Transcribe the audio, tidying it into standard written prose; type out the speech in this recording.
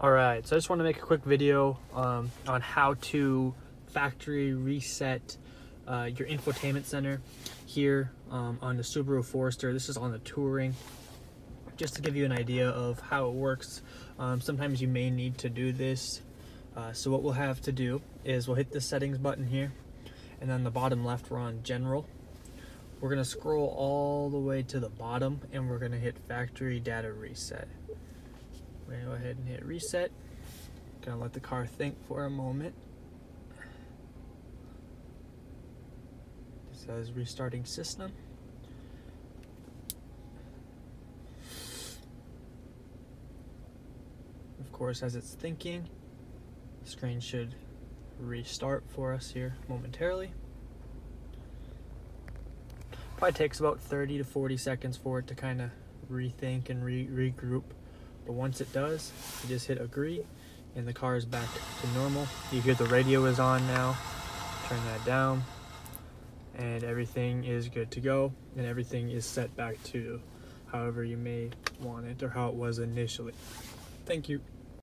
Alright, so I just want to make a quick video on how to factory reset your infotainment center here on the Subaru Forester. This is on the Touring, just to give you an idea of how it works. Sometimes you may need to do this. So what we'll have to do is we'll hit the settings button here, and then the bottom left we're on general. We're going to scroll all the way to the bottom and we're going to hit factory data reset. We're going to go ahead and hit reset. Gonna let the car think for a moment. It says restarting system. Of course, as it's thinking, the screen should restart for us here momentarily. Probably takes about 30 to 40 seconds for it to kind of rethink and regroup. But once it does, you just hit agree and the car is back to normal. You hear the radio is on now. Turn that down and everything is good to go, and everything is set back to however you may want it or how it was initially. Thank you.